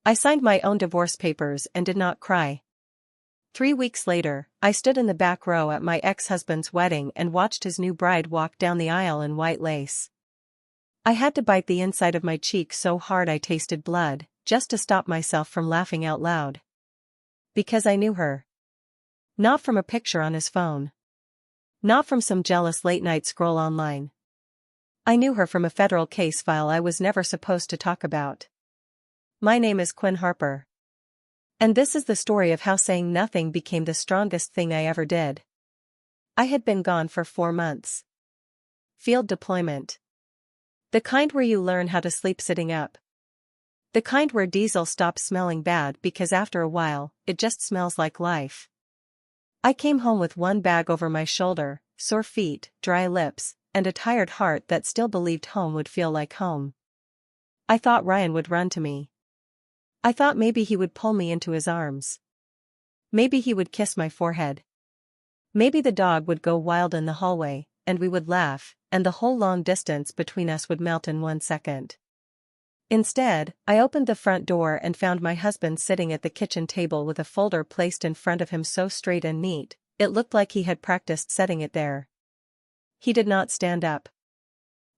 I signed my own divorce papers and did not cry. 3 weeks later, I stood in the back row at my ex-husband's wedding and watched his new bride walk down the aisle in white lace. I had to bite the inside of my cheek so hard I tasted blood, just to stop myself from laughing out loud. Because I knew her. Not from a picture on his phone. Not from some jealous late-night scroll online. I knew her from a federal case file I was never supposed to talk about. My name is Quinn Harper. And this is the story of how saying nothing became the strongest thing I ever did. I had been gone for 4 months. Field deployment. The kind where you learn how to sleep sitting up. The kind where diesel stops smelling bad because after a while, it just smells like life. I came home with one bag over my shoulder, sore feet, dry lips, and a tired heart that still believed home would feel like home. I thought Ryan would run to me. I thought maybe he would pull me into his arms. Maybe he would kiss my forehead. Maybe the dog would go wild in the hallway, and we would laugh, and the whole long distance between us would melt in 1 second. Instead, I opened the front door and found my husband sitting at the kitchen table with a folder placed in front of him so straight and neat, it looked like he had practiced setting it there. He did not stand up.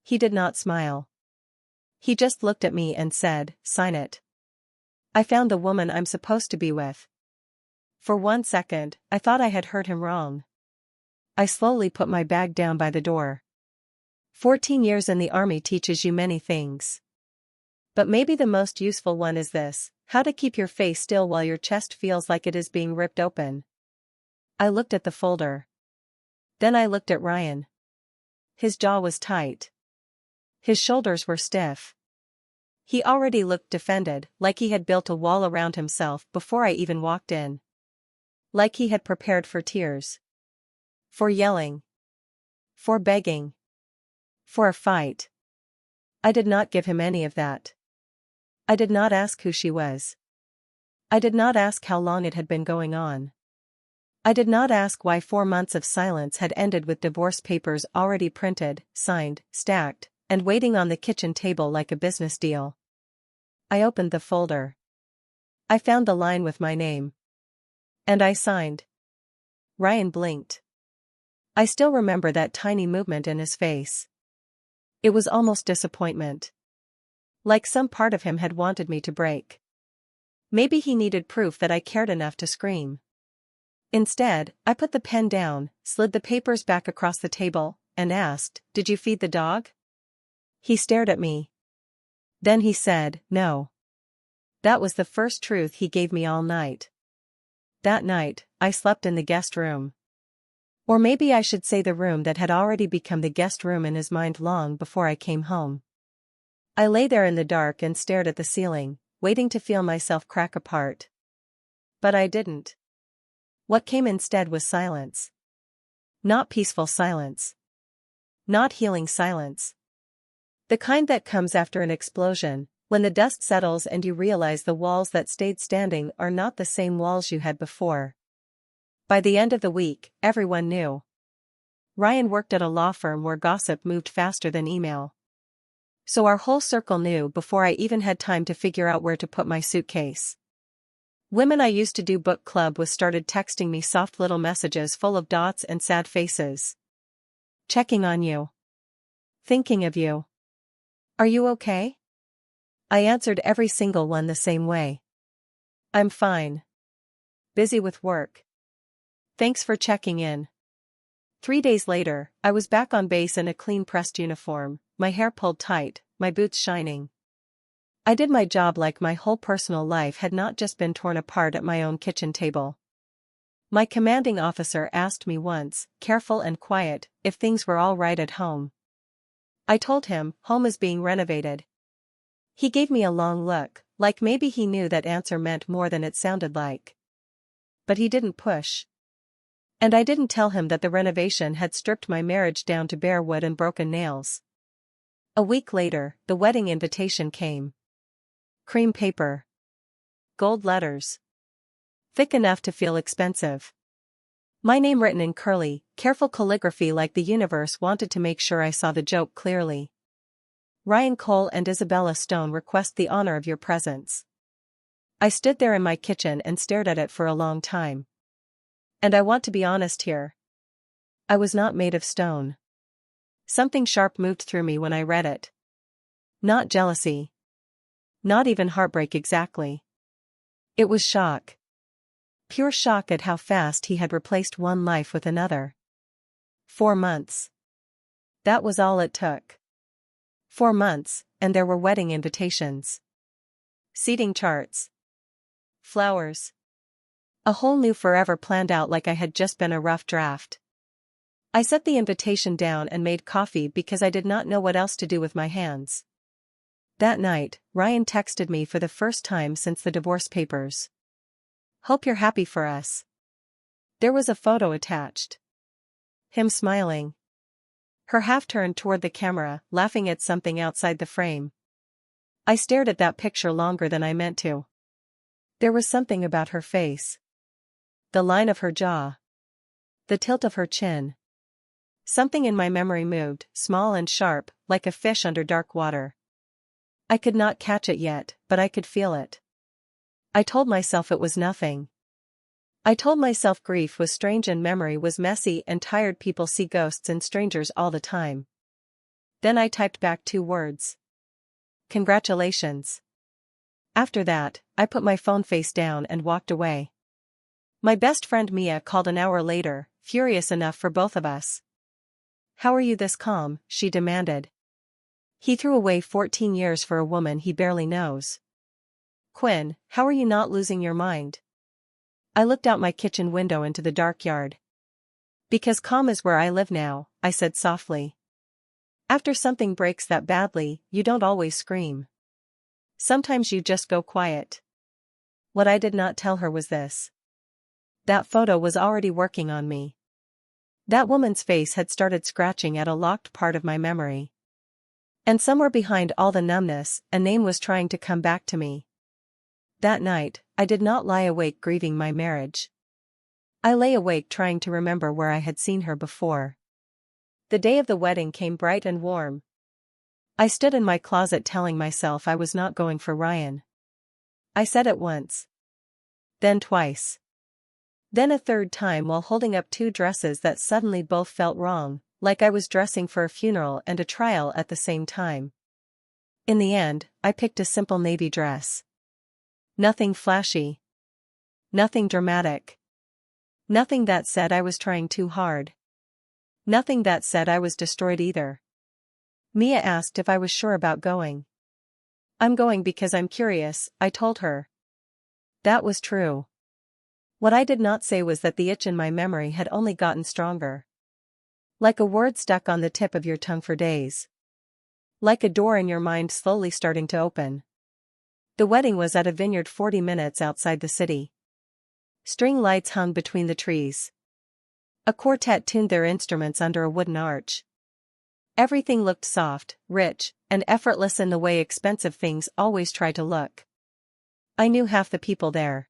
He did not smile. He just looked at me and said, "Sign it." I found the woman I'm supposed to be with. For 1 second, I thought I had heard him wrong. I slowly put my bag down by the door. 14 years in the army teaches you many things. But maybe the most useful one is this: how to keep your face still while your chest feels like it is being ripped open. I looked at the folder. Then I looked at Ryan. His jaw was tight. His shoulders were stiff. He already looked defended, like he had built a wall around himself before I even walked in. Like he had prepared for tears. For yelling. For begging. For a fight. I did not give him any of that. I did not ask who she was. I did not ask how long it had been going on. I did not ask why 4 months of silence had ended with divorce papers already printed, signed, stacked, and waiting on the kitchen table like a business deal. I opened the folder. I found the line with my name. And I signed. Ryan blinked. I still remember that tiny movement in his face. It was almost disappointment. Like some part of him had wanted me to break. Maybe he needed proof that I cared enough to scream. Instead, I put the pen down, slid the papers back across the table, and asked, "Did you feed the dog?" He stared at me. Then he said, "No." That was the first truth he gave me all night. That night, I slept in the guest room. Or maybe I should say the room that had already become the guest room in his mind long before I came home. I lay there in the dark and stared at the ceiling, waiting to feel myself crack apart. But I didn't. What came instead was silence. Not peaceful silence. Not healing silence. The kind that comes after an explosion, when the dust settles and you realize the walls that stayed standing are not the same walls you had before. By the end of the week, everyone knew. Ryan worked at a law firm where gossip moved faster than email. So our whole circle knew before I even had time to figure out where to put my suitcase. Women I used to do book club with started texting me soft little messages full of dots and sad faces. Checking on you. Thinking of you. Are you okay? I answered every single one the same way. I'm fine. Busy with work. Thanks for checking in. 3 days later, I was back on base in a clean pressed uniform, my hair pulled tight, my boots shining. I did my job like my whole personal life had not just been torn apart at my own kitchen table. My commanding officer asked me once, careful and quiet, if things were all right at home. I told him, home is being renovated. He gave me a long look, like maybe he knew that answer meant more than it sounded like. But he didn't push. And I didn't tell him that the renovation had stripped my marriage down to bare wood and broken nails. A week later, the wedding invitation came. Cream paper. Gold letters. Thick enough to feel expensive. My name written in curly, careful calligraphy like the universe wanted to make sure I saw the joke clearly. Ryan Cole and Isabella Stone request the honor of your presence. I stood there in my kitchen and stared at it for a long time. And I want to be honest here. I was not made of stone. Something sharp moved through me when I read it. Not jealousy. Not even heartbreak exactly. It was shock. Pure shock at how fast he had replaced one life with another. 4 months. That was all it took. 4 months, and there were wedding invitations. Seating charts. Flowers. A whole new forever planned out like I had just been a rough draft. I set the invitation down and made coffee because I did not know what else to do with my hands. That night, Ryan texted me for the first time since the divorce papers. "Hope you're happy for us." There was a photo attached. Him smiling. Her half turned toward the camera, laughing at something outside the frame. I stared at that picture longer than I meant to. There was something about her face. The line of her jaw. The tilt of her chin. Something in my memory moved, small and sharp, like a fish under dark water. I could not catch it yet, but I could feel it. I told myself it was nothing. I told myself grief was strange and memory was messy and tired people see ghosts in strangers all the time. Then I typed back 2 words. Congratulations. After that, I put my phone face down and walked away. My best friend Mia called an hour later, furious enough for both of us. "How are you this calm?" she demanded. He threw away 14 years for a woman he barely knows. "Quinn, how are you not losing your mind?" I looked out my kitchen window into the dark yard. "Because calm is where I live now," I said softly. "After something breaks that badly, you don't always scream. Sometimes you just go quiet." What I did not tell her was this. That photo was already working on me. That woman's face had started scratching at a locked part of my memory. And somewhere behind all the numbness, a name was trying to come back to me. That night, I did not lie awake grieving my marriage. I lay awake trying to remember where I had seen her before. The day of the wedding came bright and warm. I stood in my closet telling myself I was not going for Ryan. I said it once. Then twice. Then a third time while holding up 2 dresses that suddenly both felt wrong, like I was dressing for a funeral and a trial at the same time. In the end, I picked a simple navy dress. Nothing flashy. Nothing dramatic. Nothing that said I was trying too hard. Nothing that said I was destroyed either. Mia asked if I was sure about going. "I'm going because I'm curious," I told her. That was true. What I did not say was that the itch in my memory had only gotten stronger. Like a word stuck on the tip of your tongue for days. Like a door in your mind slowly starting to open. The wedding was at a vineyard 40 minutes outside the city. String lights hung between the trees. A quartet tuned their instruments under a wooden arch. Everything looked soft, rich, and effortless in the way expensive things always try to look. I knew half the people there.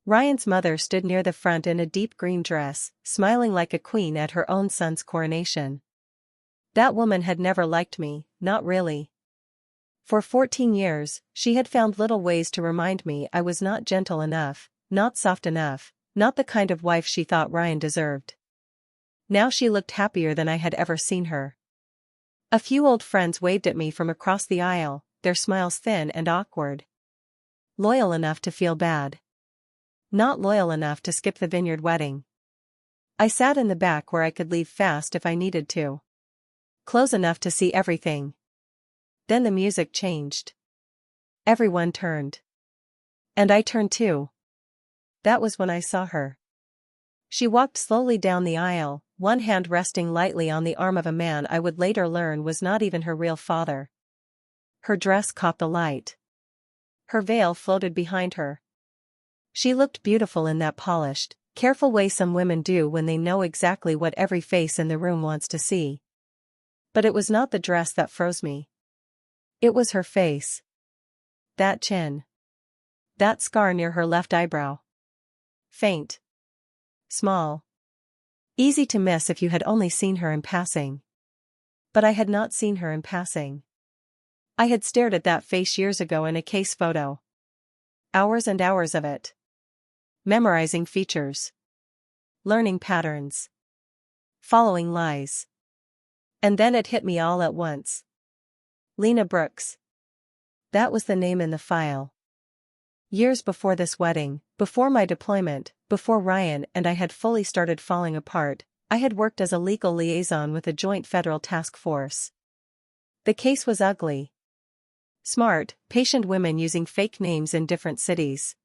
Ryan's mother stood near the front in a deep green dress, smiling like a queen at her own son's coronation. That woman had never liked me, not really. For 14 years, she had found little ways to remind me I was not gentle enough, not soft enough, not the kind of wife she thought Ryan deserved. Now she looked happier than I had ever seen her. A few old friends waved at me from across the aisle, their smiles thin and awkward. Loyal enough to feel bad. Not loyal enough to skip the vineyard wedding. I sat in the back where I could leave fast if I needed to. Close enough to see everything. Then the music changed. Everyone turned. And I turned too. That was when I saw her. She walked slowly down the aisle, one hand resting lightly on the arm of a man I would later learn was not even her real father. Her dress caught the light. Her veil floated behind her. She looked beautiful in that polished, careful way some women do when they know exactly what every face in the room wants to see. But it was not the dress that froze me. It was her face. That chin. That scar near her left eyebrow. Faint. Small. Easy to miss if you had only seen her in passing. But I had not seen her in passing. I had stared at that face years ago in a case photo. Hours and hours of it. Memorizing features. Learning patterns. Following lies. And then it hit me all at once. Lena Brooks. That was the name in the file. Years before this wedding, before my deployment, before Ryan and I had fully started falling apart, I had worked as a legal liaison with a joint federal task force. The case was ugly. Smart, patient women using fake names in different cities.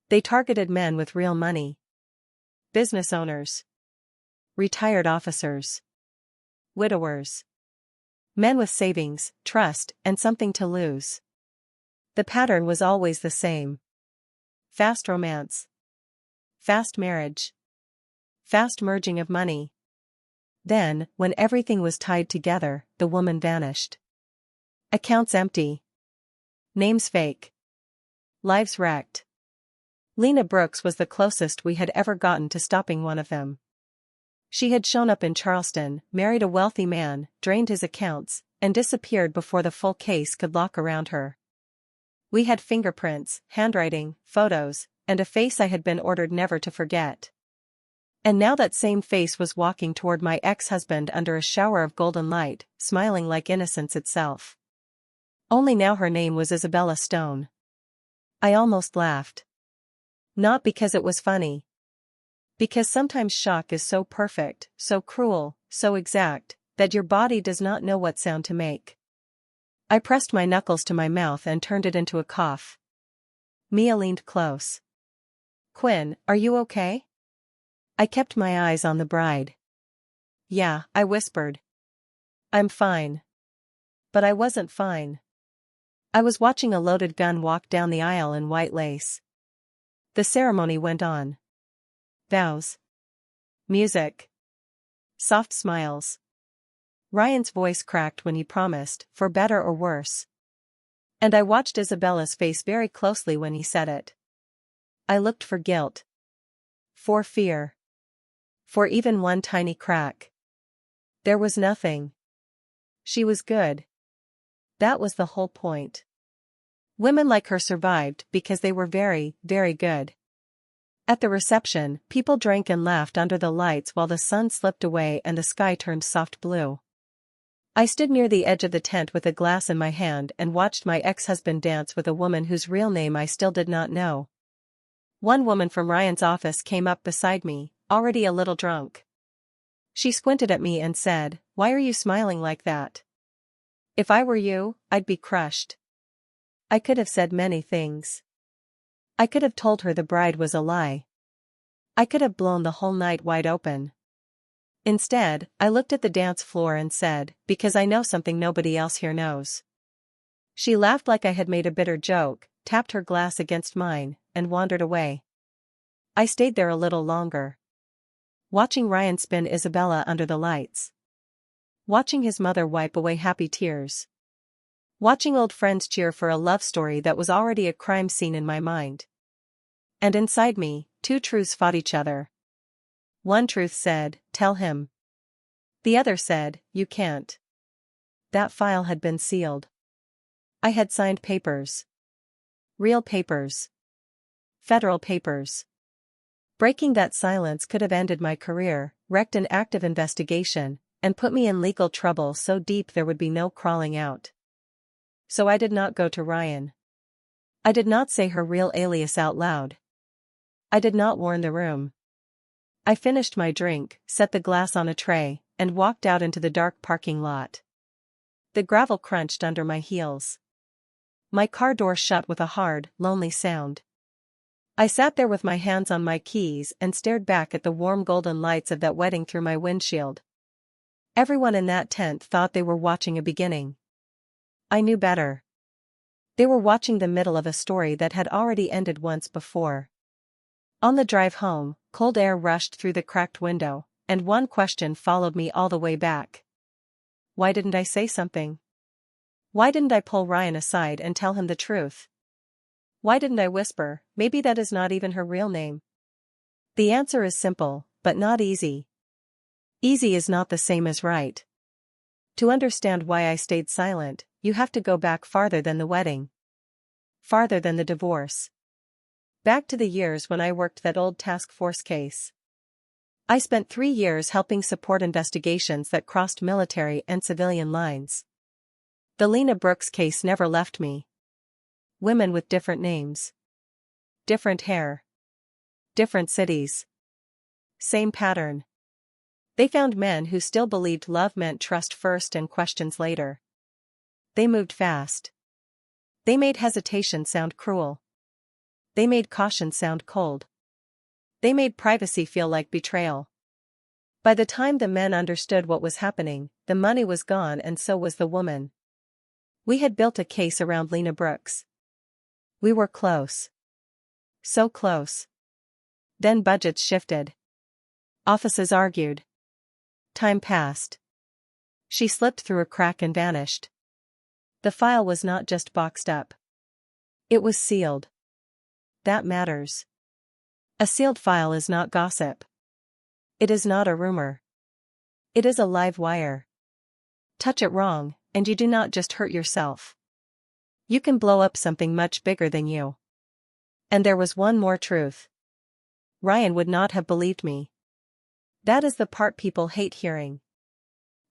They targeted men with real money. Business owners. Retired officers. Widowers. Men with savings, trust, and something to lose. The pattern was always the same. Fast romance. Fast marriage. Fast merging of money. Then, when everything was tied together, the woman vanished. Accounts empty. Names fake. Lives wrecked. Lena Brooks was the closest we had ever gotten to stopping one of them. She had shown up in Charleston, married a wealthy man, drained his accounts, and disappeared before the full case could lock around her. We had fingerprints, handwriting, photos, and a face I had been ordered never to forget. And now that same face was walking toward my ex-husband under a shower of golden light, smiling like innocence itself. Only now her name was Isabella Stone. I almost laughed. Not because it was funny. Because sometimes shock is so perfect, so cruel, so exact, that your body does not know what sound to make. I pressed my knuckles to my mouth and turned it into a cough. Mia leaned close. "Quinn, are you okay?" I kept my eyes on the bride. "Yeah," I whispered. "I'm fine." But I wasn't fine. I was watching a loaded gun walk down the aisle in white lace. The ceremony went on. Vows. Music. Soft smiles. Ryan's voice cracked when he promised, for better or worse. And I watched Isabella's face very closely when he said it. I looked for guilt. For fear. For even one tiny crack. There was nothing. She was good. That was the whole point. Women like her survived because they were very, very good. At the reception, people drank and laughed under the lights while the sun slipped away and the sky turned soft blue. I stood near the edge of the tent with a glass in my hand and watched my ex-husband dance with a woman whose real name I still did not know. One woman from Ryan's office came up beside me, already a little drunk. She squinted at me and said, "Why are you smiling like that?" If I were you, I'd be crushed. I could have said many things. I could have told her the bride was a lie. I could have blown the whole night wide open. Instead, I looked at the dance floor and said, "Because I know something nobody else here knows." She laughed like I had made a bitter joke, tapped her glass against mine, and wandered away. I stayed there a little longer. Watching Ryan spin Isabella under the lights. Watching his mother wipe away happy tears. Watching old friends cheer for a love story that was already a crime scene in my mind. And inside me, two truths fought each other. One truth said, "Tell him." The other said, "You can't." That file had been sealed. I had signed papers. Real papers. Federal papers. Breaking that silence could have ended my career, wrecked an active investigation, and put me in legal trouble so deep there would be no crawling out. So I did not go to Ryan. I did not say her real alias out loud. I did not warn the room. I finished my drink, set the glass on a tray, and walked out into the dark parking lot. The gravel crunched under my heels. My car door shut with a hard, lonely sound. I sat there with my hands on my keys and stared back at the warm golden lights of that wedding through my windshield. Everyone in that tent thought they were watching a beginning. I knew better. They were watching the middle of a story that had already ended once before. On the drive home, cold air rushed through the cracked window, and one question followed me all the way back. Why didn't I say something? Why didn't I pull Ryan aside and tell him the truth? Why didn't I whisper, "Maybe that is not even her real name"? The answer is simple, but not easy. Easy is not the same as right. To understand why I stayed silent, you have to go back farther than the wedding. Farther than the divorce. Back to the years when I worked that old task force case. I spent 3 years helping support investigations that crossed military and civilian lines. The Lena Brooks case never left me. Women with different names. Different hair. Different cities. Same pattern. They found men who still believed love meant trust first and questions later. They moved fast. They made hesitation sound cruel. They made caution sound cold. They made privacy feel like betrayal. By the time the men understood what was happening, the money was gone and so was the woman. We had built a case around Lena Brooks. We were close. So close. Then budgets shifted. Offices argued. Time passed. She slipped through a crack and vanished. The file was not just boxed up. It was sealed. That matters. A sealed file is not gossip. It is not a rumor. It is a live wire. Touch it wrong, and you do not just hurt yourself. You can blow up something much bigger than you. And there was one more truth. Ryan would not have believed me. That is the part people hate hearing.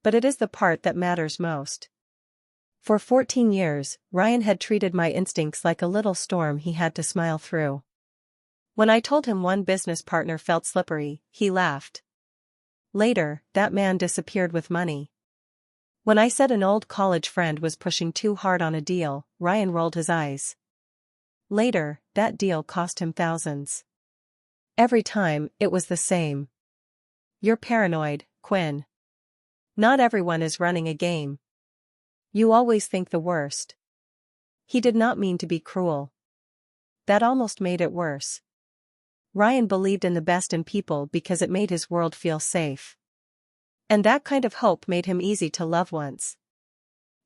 But it is the part that matters most. For 14 years, Ryan had treated my instincts like a little storm he had to smile through. When I told him one business partner felt slippery, he laughed. Later, that man disappeared with money. When I said an old college friend was pushing too hard on a deal, Ryan rolled his eyes. Later, that deal cost him thousands. Every time, it was the same. You're paranoid, Quinn. Not everyone is running a game. You always think the worst. He did not mean to be cruel. That almost made it worse. Ryan believed in the best in people because it made his world feel safe. And that kind of hope made him easy to love once.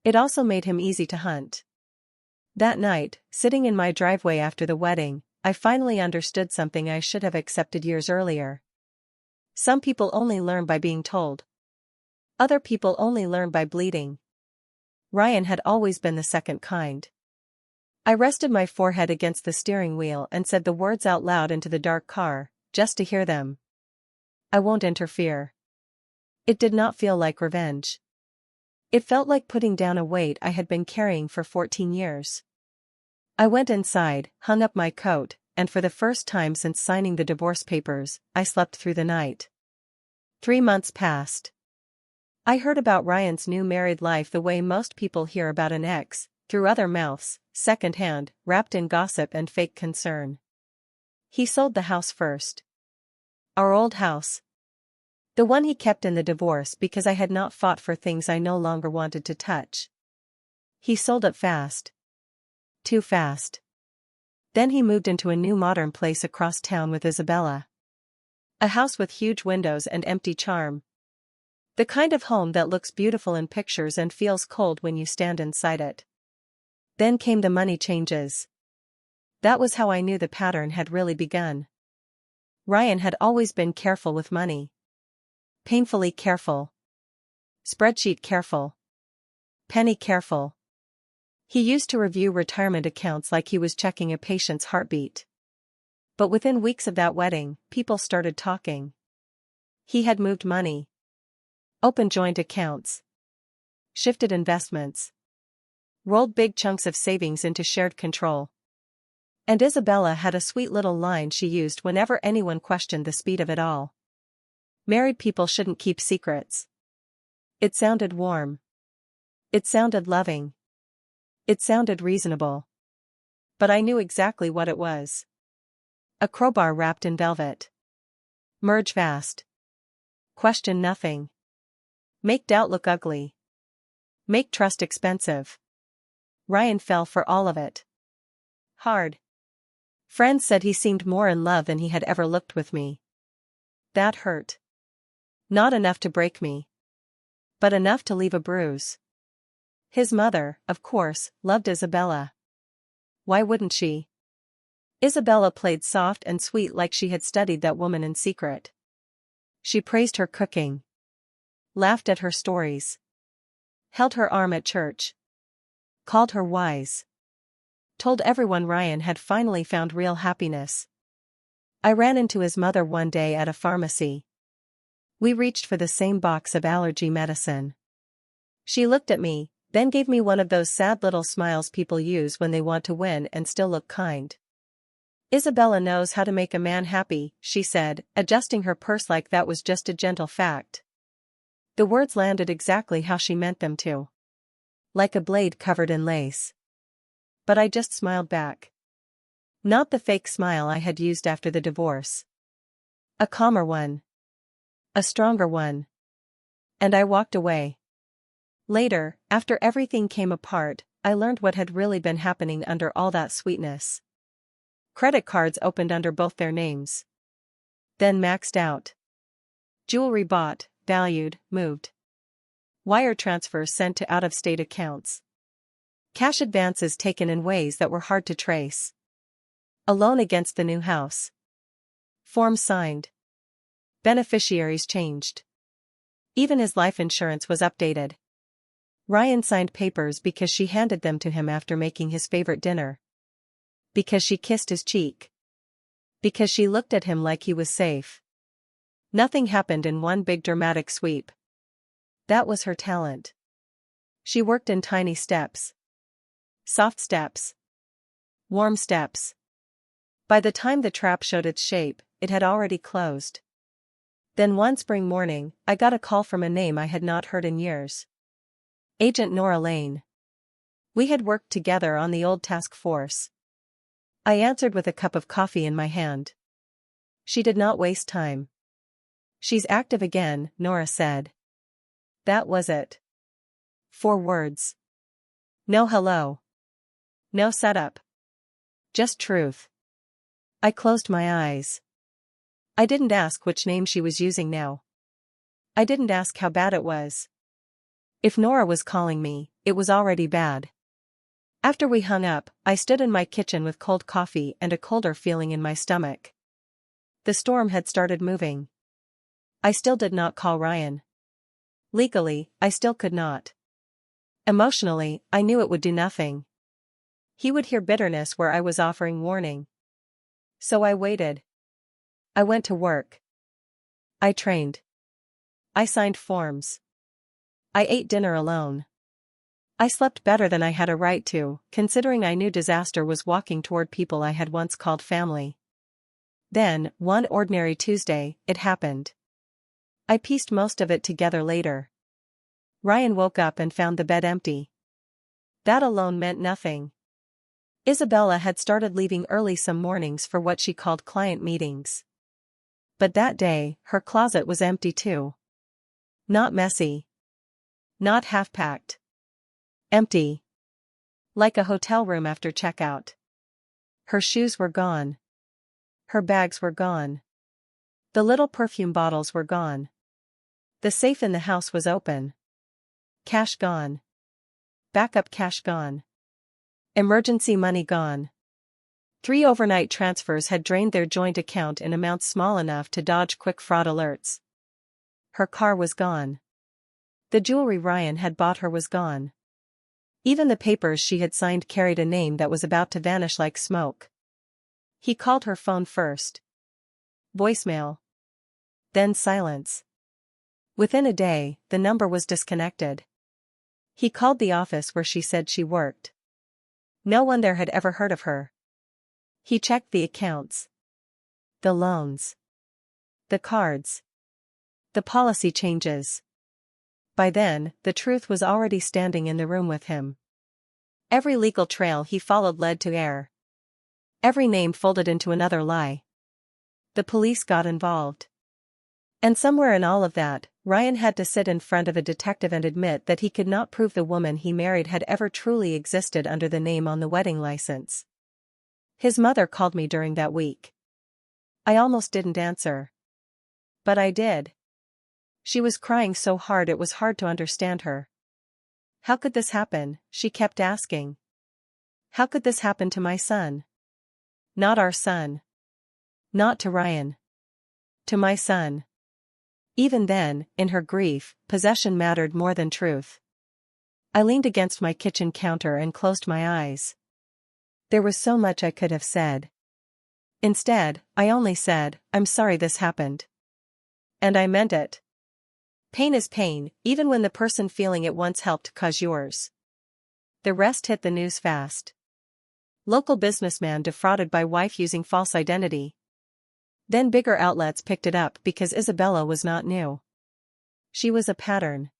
It also made him easy to hunt. That night, sitting in my driveway after the wedding, I finally understood something I should have accepted years earlier. Some people only learn by being told. Other people only learn by bleeding. Ryan had always been the second kind. I rested my forehead against the steering wheel and said the words out loud into the dark car, just to hear them. I won't interfere. It did not feel like revenge. It felt like putting down a weight I had been carrying for 14 years. I went inside, hung up my coat, and for the first time since signing the divorce papers, I slept through the night. 3 months passed. I heard about Ryan's new married life the way most people hear about an ex, through other mouths, secondhand, wrapped in gossip and fake concern. He sold the house first. Our old house. The one he kept in the divorce because I had not fought for things I no longer wanted to touch. He sold it fast. Too fast. Then he moved into a new modern place across town with Isabella. A house with huge windows and empty charm. The kind of home that looks beautiful in pictures and feels cold when you stand inside it. Then came the money changes. That was how I knew the pattern had really begun. Ryan had always been careful with money. Painfully careful. Spreadsheet careful. Penny careful. He used to review retirement accounts like he was checking a patient's heartbeat. But within weeks of that wedding, people started talking. He had moved money. Opened joint accounts. Shifted investments. Rolled big chunks of savings into shared control. And Isabella had a sweet little line she used whenever anyone questioned the speed of it all. Married people shouldn't keep secrets. It sounded warm. It sounded loving. It sounded reasonable. But I knew exactly what it was. A crowbar wrapped in velvet. Merge fast. Question nothing. Make doubt look ugly. Make trust expensive. Ryan fell for all of it. Hard. Friends said he seemed more in love than he had ever looked with me. That hurt. Not enough to break me. But enough to leave a bruise. His mother, of course, loved Isabella. Why wouldn't she? Isabella played soft and sweet like she had studied that woman in secret. She praised her cooking. Laughed at her stories. Held her arm at church. Called her wise. told everyone Ryan had finally found real happiness. I ran into his mother one day at a pharmacy. We reached for the same box of allergy medicine. She looked at me, then gave me one of those sad little smiles people use when they want to win and still look kind. "Isabella knows how to make a man happy," she said, adjusting her purse like that was just a gentle fact. The words landed exactly how she meant them to. Like a blade covered in lace. But I just smiled back. Not the fake smile I had used after the divorce. A calmer one. A stronger one. And I walked away. Later, after everything came apart, I learned what had really been happening under all that sweetness. Credit cards opened under both their names. Then maxed out. Jewelry bought, valued, moved. Wire transfers sent to out-of-state accounts. Cash advances taken in ways that were hard to trace. A loan against the new house. Forms signed. Beneficiaries changed. Even his life insurance was updated. Ryan signed papers because she handed them to him after making his favorite dinner. Because she kissed his cheek. Because she looked at him like he was safe. Nothing happened in one big dramatic sweep. That was her talent. She worked in tiny steps. Soft steps. Warm steps. By the time the trap showed its shape, it had already closed. Then one spring morning, I got a call from a name I had not heard in years. Agent Nora Lane. We had worked together on the old task force. I answered with a cup of coffee in my hand. She did not waste time. "She's active again," Nora said. That was it. 4 words. No hello. No setup. Just truth. I closed my eyes. I didn't ask which name she was using now. I didn't ask how bad it was. If Nora was calling me, it was already bad. After we hung up, I stood in my kitchen with cold coffee and a colder feeling in my stomach. The storm had started moving. I still did not call Ryan. Legally, I still could not. Emotionally, I knew it would do nothing. He would hear bitterness where I was offering warning. So I waited. I went to work. I trained. I signed forms. I ate dinner alone. I slept better than I had a right to, considering I knew disaster was walking toward people I had once called family. Then, one ordinary Tuesday, it happened. I pieced most of it together later. Ryan woke up and found the bed empty. That alone meant nothing. Isabella had started leaving early some mornings for what she called client meetings. But that day, her closet was empty too. Not messy. Not half-packed. Empty. Like a hotel room after checkout. Her shoes were gone. Her bags were gone. The little perfume bottles were gone. The safe in the house was open. Cash gone. Backup cash gone. Emergency money gone. 3 overnight transfers had drained their joint account in amounts small enough to dodge quick fraud alerts. Her car was gone. The jewelry Ryan had bought her was gone. Even the papers she had signed carried a name that was about to vanish like smoke. He called her phone first. Voicemail. Then silence. Within a day, the number was disconnected. He called the office where she said she worked. No one there had ever heard of her. He checked the accounts. The loans. The cards. The policy changes. By then, the truth was already standing in the room with him. Every legal trail he followed led to air. Every name folded into another lie. The police got involved. And somewhere in all of that, Ryan had to sit in front of a detective and admit that he could not prove the woman he married had ever truly existed under the name on the wedding license. His mother called me during that week. I almost didn't answer. But I did. She was crying so hard it was hard to understand her. How could this happen, she kept asking. How could this happen to my son? Not our son. Not to Ryan. To my son. Even then, in her grief, possession mattered more than truth. I leaned against my kitchen counter and closed my eyes. There was so much I could have said. Instead, I only said, "I'm sorry this happened." And I meant it. Pain is pain, even when the person feeling it once helped cause yours. The rest hit the news fast. Local businessman defrauded by wife using false identity. Then bigger outlets picked it up because Isabella was not new. She was a pattern.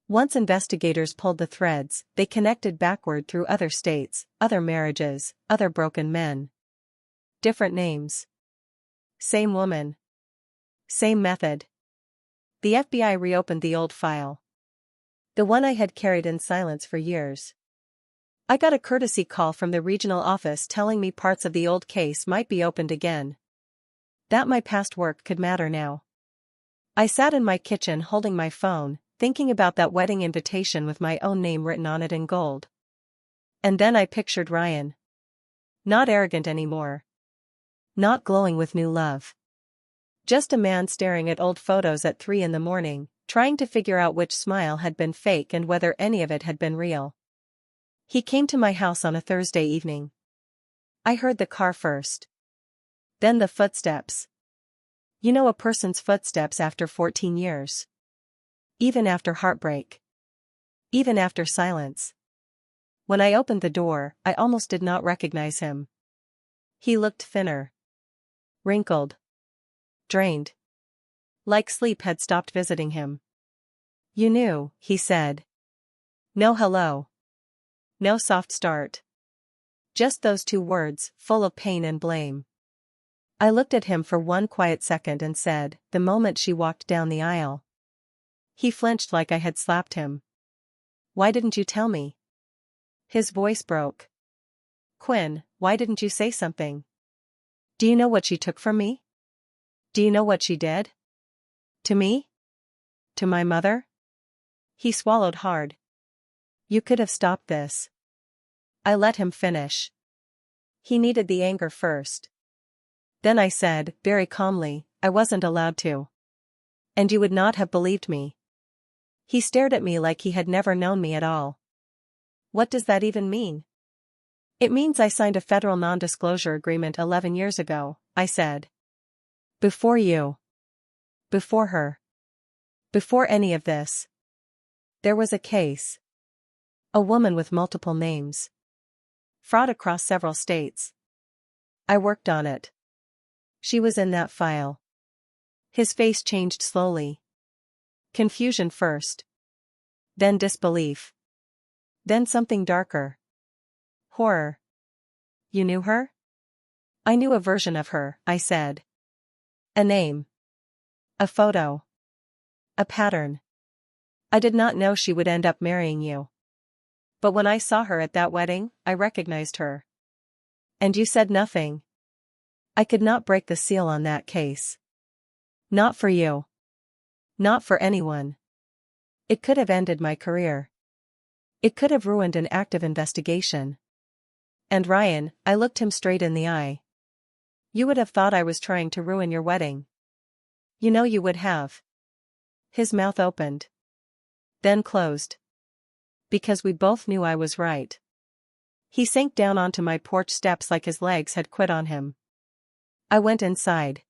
Once investigators pulled the threads, they connected backward through other states, other marriages, other broken men. Different names. Same woman. Same method. The FBI reopened the old file. The one I had carried in silence for years. I got a courtesy call from the regional office telling me parts of the old case might be opened again. That my past work could matter now. I sat in my kitchen holding my phone, thinking about that wedding invitation with my own name written on it in gold. And then I pictured Ryan. Not arrogant anymore. Not glowing with new love. Just a man staring at old photos at 3 a.m, trying to figure out which smile had been fake and whether any of it had been real. He came to my house on a Thursday evening. I heard the car first. Then the footsteps. You know, a person's footsteps after 14 years. Even after heartbreak. Even after silence. When I opened the door, I almost did not recognize him. He looked thinner. Wrinkled. Drained. Like sleep had stopped visiting him. "You knew," he said. No hello. No soft start. Just those 2 words, full of pain and blame. I looked at him for one quiet second and said, "The moment she walked down the aisle." He flinched like I had slapped him. "Why didn't you tell me?" His voice broke. "Quinn, why didn't you say something? Do you know what she took from me? Do you know what she did? To me? To my mother?" He swallowed hard. "You could have stopped this." I let him finish. He needed the anger first. Then I said, very calmly, "I wasn't allowed to. And you would not have believed me." He stared at me like he had never known me at all. "What does that even mean?" "It means I signed a federal non-disclosure agreement 11 years ago," I said. "Before you. Before her. Before any of this. There was a case. A woman with multiple names. Fraud across several states. I worked on it. She was in that file." His face changed slowly. Confusion first. Then disbelief. Then something darker. Horror. "You knew her?" "I knew a version of her," I said. "A name. A photo. A pattern. I did not know she would end up marrying you. But when I saw her at that wedding, I recognized her." "And you said nothing?" "I could not break the seal on that case. Not for you. Not for anyone. It could have ended my career. It could have ruined an active investigation. And Ryan," I looked him straight in the eye. "You would have thought I was trying to ruin your wedding. You know you would have." His mouth opened. Then closed. Because we both knew I was right. He sank down onto my porch steps like his legs had quit on him. I went inside.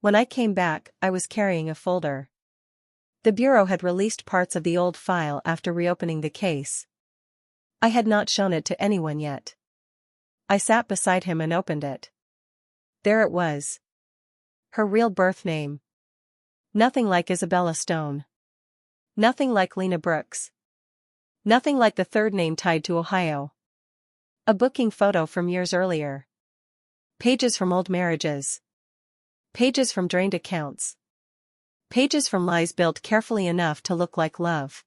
When I came back, I was carrying a folder. The bureau had released parts of the old file after reopening the case. I had not shown it to anyone yet. I sat beside him and opened it. There it was. Her real birth name. Nothing like Isabella Stone. Nothing like Lena Brooks. Nothing like the third name tied to Ohio. A booking photo from years earlier. Pages from old marriages. Pages from drained accounts. Pages from lies built carefully enough to look like love.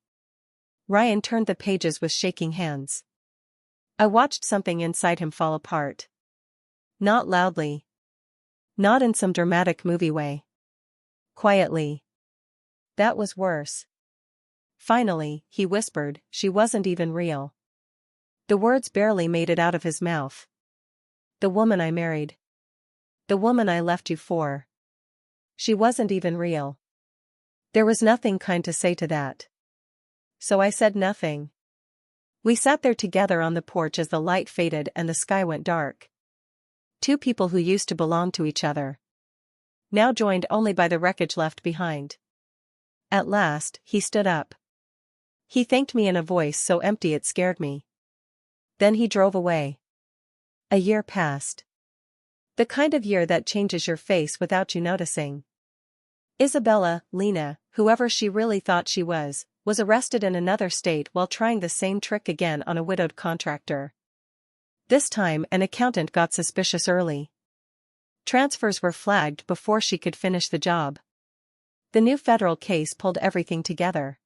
Ryan turned the pages with shaking hands. I watched something inside him fall apart. Not loudly. Not in some dramatic movie way. Quietly. That was worse. Finally, he whispered, "She wasn't even real." The words barely made it out of his mouth. "The woman I married. The woman I left you for. She wasn't even real." There was nothing kind to say to that. So I said nothing. We sat there together on the porch as the light faded and the sky went dark. Two people who used to belong to each other, now joined only by the wreckage left behind. At last, he stood up. He thanked me in a voice so empty it scared me. Then he drove away. A year passed. The kind of year that changes your face without you noticing. Isabella, Lena, whoever she really thought she was arrested in another state while trying the same trick again on a widowed contractor. This time an accountant got suspicious early. Transfers were flagged before she could finish the job. The new federal case pulled everything together.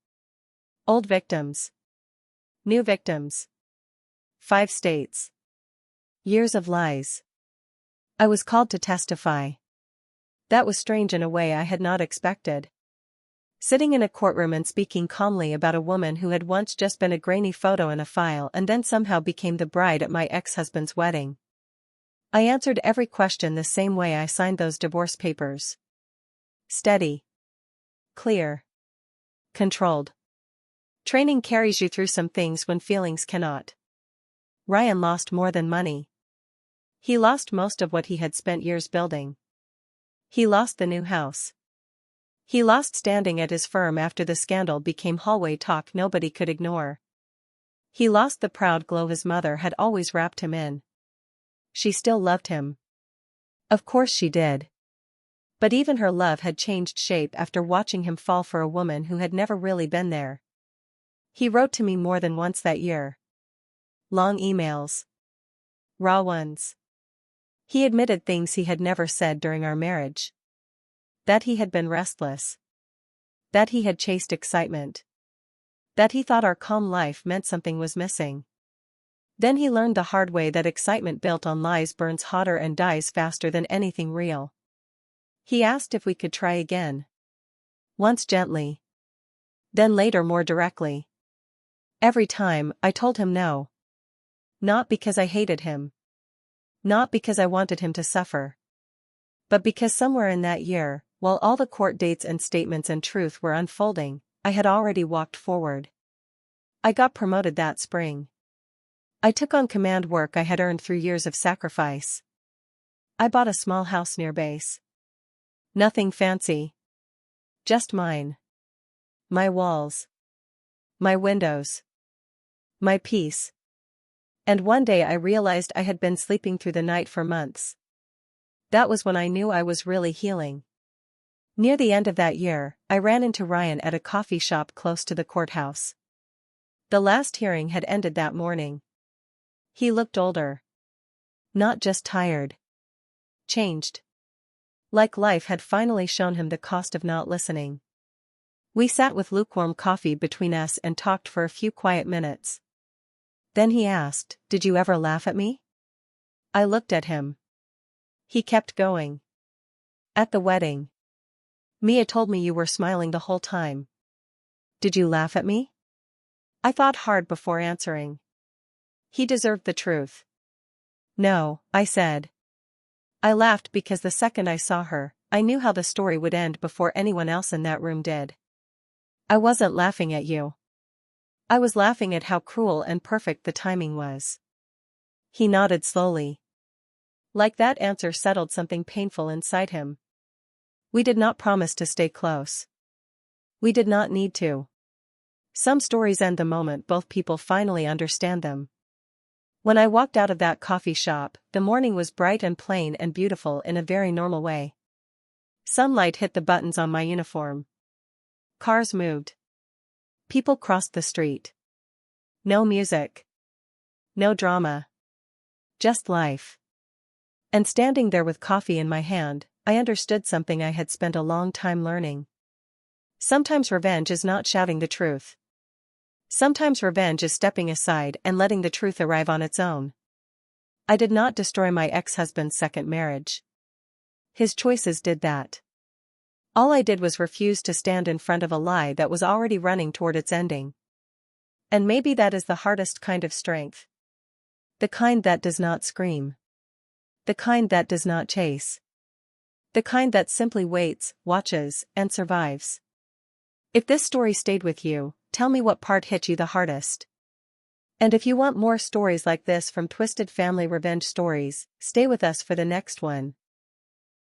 Old victims. New victims. 5 states. Years of lies. I was called to testify. That was strange in a way I had not expected. Sitting in a courtroom and speaking calmly about a woman who had once just been a grainy photo in a file and then somehow became the bride at my ex-husband's wedding. I answered every question the same way I signed those divorce papers. Steady. Clear. Controlled. Training carries you through some things when feelings cannot. Ryan lost more than money. He lost most of what he had spent years building. He lost the new house. He lost standing at his firm after the scandal became hallway talk nobody could ignore. He lost the proud glow his mother had always wrapped him in. She still loved him. Of course she did. But even her love had changed shape after watching him fall for a woman who had never really been there. He wrote to me more than once that year. Long emails. Raw ones. He admitted things he had never said during our marriage. That he had been restless. That he had chased excitement. That he thought our calm life meant something was missing. Then he learned the hard way that excitement built on lies burns hotter and dies faster than anything real. He asked if we could try again. Once gently. Then later more directly. Every time, I told him no. Not because I hated him. Not because I wanted him to suffer. But because somewhere in that year, while all the court dates and statements and truth were unfolding, I had already walked forward. I got promoted that spring. I took on command work I had earned through years of sacrifice. I bought a small house near base. Nothing fancy. Just mine. My walls. My windows. My peace. And one day I realized I had been sleeping through the night for months. That was when I knew I was really healing. Near the end of that year, I ran into Ryan at a coffee shop close to the courthouse. The last hearing had ended that morning. He looked older. Not just tired. Changed. Like life had finally shown him the cost of not listening. We sat with lukewarm coffee between us and talked for a few quiet minutes. Then he asked, "Did you ever laugh at me?" I looked at him. He kept going. "At the wedding. Mia told me you were smiling the whole time. Did you laugh at me?" I thought hard before answering. He deserved the truth. "No," I said. I laughed because the second I saw her, I knew how the story would end before anyone else in that room did. "I wasn't laughing at you. I was laughing at how cruel and perfect the timing was." He nodded slowly. Like that answer settled something painful inside him. We did not promise to stay close. We did not need to. Some stories end the moment both people finally understand them. When I walked out of that coffee shop, the morning was bright and plain and beautiful in a very normal way. Sunlight hit the buttons on my uniform. Cars moved. People crossed the street. No music. No drama. Just life. And standing there with coffee in my hand, I understood something I had spent a long time learning. Sometimes revenge is not shouting the truth. Sometimes revenge is stepping aside and letting the truth arrive on its own. I did not destroy my ex-husband's second marriage. His choices did that. All I did was refuse to stand in front of a lie that was already running toward its ending. And maybe that is the hardest kind of strength. The kind that does not scream. The kind that does not chase. The kind that simply waits, watches, and survives. If this story stayed with you, tell me what part hit you the hardest. And if you want more stories like this from Twisted Family Revenge Stories, stay with us for the next one.